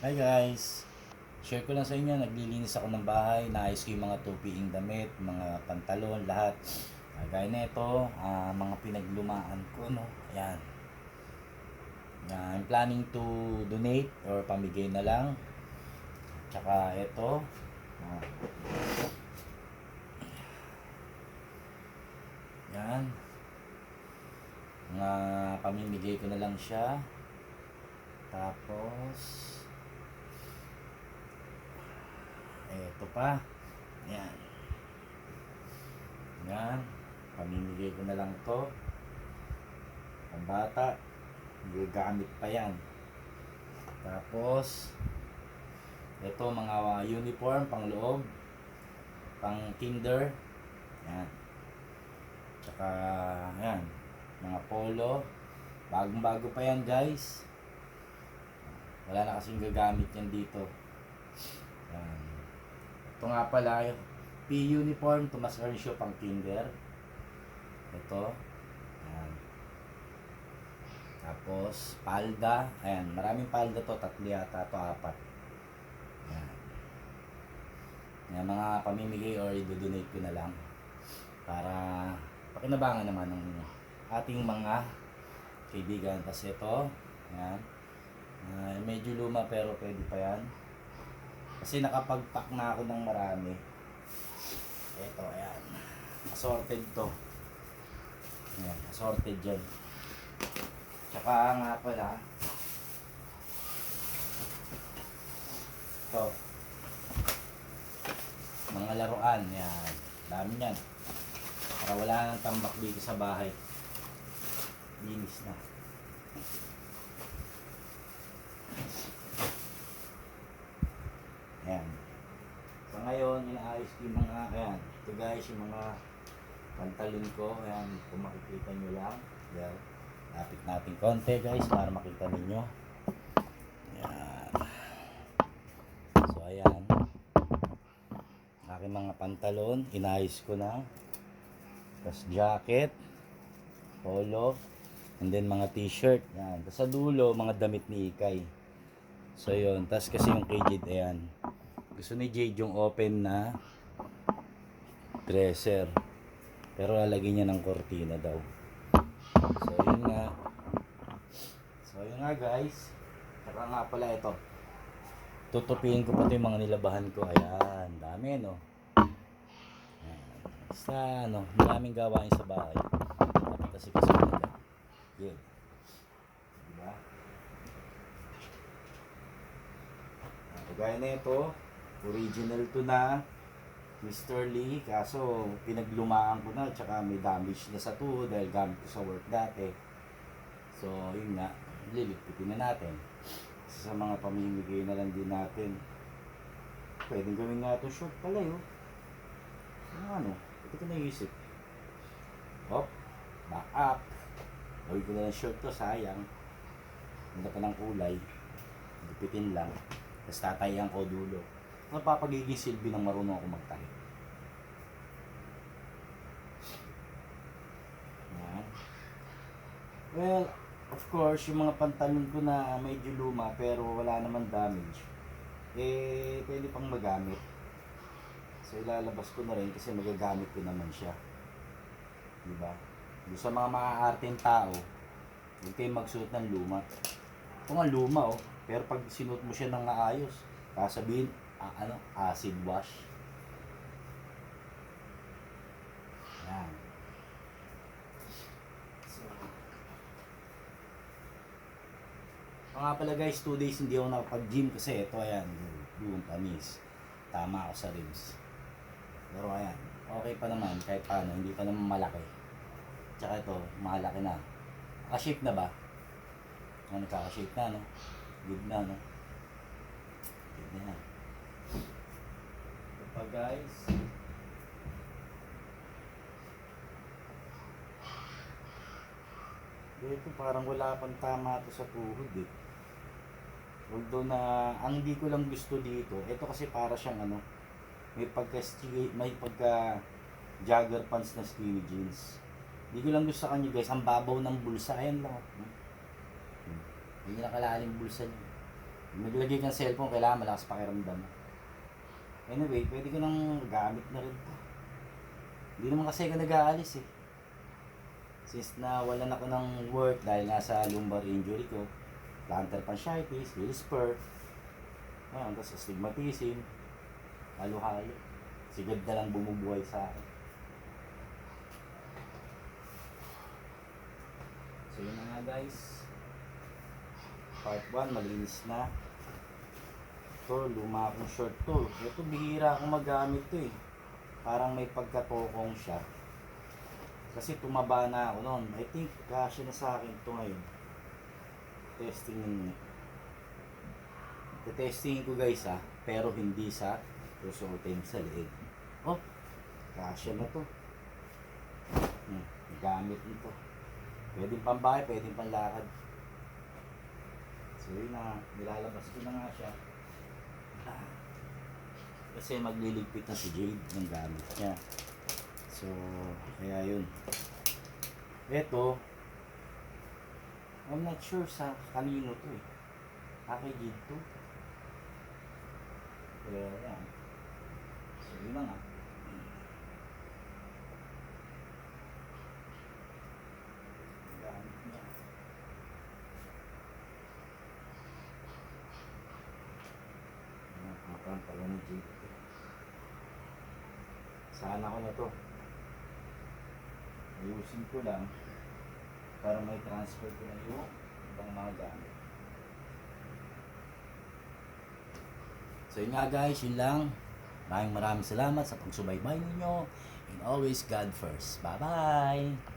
Hi guys! Share ko lang sa inyo, naglilinis ako ng bahay, naayos ko yung mga tupiing damit, mga pantalon, lahat. Gaya na ito, mga pinaglumaan ko, no? Ayan. I'm planning to donate or pamigay na lang. Tsaka ito, ah, yan. Mga pamimigay ko na lang siya. Tapos, ito pa. Ayan. Yan. Pamimigay ko na lang to. Ang bata, gagamit pa yan. Tapos, ito mga uniform, pang loob, pang kinder. Yan. Tsaka, yan. Mga polo. Bagong bago pa yan guys. Wala na kasing gagamit yan dito. Yan. Ito nga pala, P-uniform, Tomas Earnshaw, pang kinder. Ito. Yan. Tapos, palda. Ayan, maraming palda to. 3 yata to, 4. Yan. Yan, mga pamimigay or i-donate ko na lang. Para pakinabangan naman ng ating mga kaibigan. Tapos ito. Yan. Medyo luma pero pwede pa yan. Kasi nakapag-pack na ako ng marami. Ito, ayan. Assorted to. Ayan, assorted dyan. Tsaka nga pala, ito, mga laruan. Ayan, dami yan. Para wala nang tambak dito sa bahay. Linis na. Ayan. So ngayon, inaayos ko yung mga, ayan. Ito guys, yung mga pantalon ko. Ayan, kung makikita nyo lang. Ayan. Lapit natin konti guys, para makita ninyo. Ayan. So ayan. Aking mga pantalon, inaayos ko na. Tapos jacket, polo, and then mga t-shirt. Ayan. Tapos sa dulo, mga damit ni Ikay. So yun, tapos kasi yung kay Jade, ayan. Gusto ni Jade yung open na dresser. Pero lalagyan niya ng kortina daw. So yun nga. So yun nga guys. Saka nga pala ito. Tutupiin ko pa ito yung mga nilabahan ko. Ayan, dami no. Ayan. Basta ano, maraming gawain sa bahay. Dapat kasi kasunod. Yun. Diba? Gaya na ito, original to na Mr. Lee, kaso pinaglumaan ko na, tsaka may damage na sa tuhod dahil gamit ko sa work dati. So yun nga, lilipitin na natin. Sa mga pamimigay na lang din natin. Pwedeng gawin nga ito short pala yun. Ano, ito ko naisip. Hop, back up. Gawin ko na lang short to, sayang. Ganda pa ng kulay. Lipitin lang. Tapos tatayan ko dulo. Ano pa pagiging silbi ng marunong ako magtahi? Yan. Well, of course, yung mga pantalon ko na medyo luma pero wala naman damage, eh, pwede pang magamit. So, ilalabas ko na rin kasi magagamit ko naman siya. Diba? Doon sa mga maaarteng tao, huwag kayong magsuot ng luma. Ito nga luma oh, pero pag sinuot mo siya ng maayos, sasabihin, acid wash. Yan. So, nga pala guys, 2 days hindi ako nakapag-gym kasi ito ayan, yung panis. Tama ako sa ribs. Pero ayan, okay pa naman kahit paano, hindi pa naman malaki. Tsaka ito, malaki na. Naka-shape na ba? Nagkaka-shape na, no? Good na, no? Good na yan. Ito pa guys. Ito parang wala pang tama to sa tuhod eh. Although na, ang hindi ko lang gusto dito, ito kasi para siyang ano, may pagka jogger pants na skinny jeans. Hindi ko lang gusto sa kanya guys, ang babaw ng bulsa, ayan lang. Hindi nakalalim bulsa niya. Naglagay kang cellphone, kailangan malakas pakiramdam mo. Anyway, pwede ko nang gamit na rin to. Hindi naman kasi ako nag-aalis eh. Since na wala na ako ng work dahil nasa lumbar injury ko, plantar fasciitis, heel spur, ayun, tapos astigmatism, halo-halo. Sigad na lang bumubuhay sa akin. So yun na nga guys. Part 1, malinis na. Ito, luma akong short to. Ito, bihira akong magamit to eh. Parang may pagkatokong siya. Kasi tumaba na ako noon. I think kasya na sa akin ito ngayon. Testing nyo. Testing ko guys ha. Pero hindi sa susuotin sa leeg. Oh, kasya na to. Gamit nito. Pwedeng pambahay, pwedeng panlakad. So yun na, nilalabas ko na nga siya. Kasi magliligpit na si Jade ng gamit niya. So, kaya yun. Ito, I'm not sure sa kanino to eh. Kay Jade to. Pero yan. So yun na nga. Gamit niya. Nakakapang pala ni Jade. Sana ko na to. Ayusin ko lang para may transfer ko na yung ibang mga gamit. So yun nga guys, yun lang. Maraming salamat sa pagsubaybay ninyo. And always God first. Bye bye!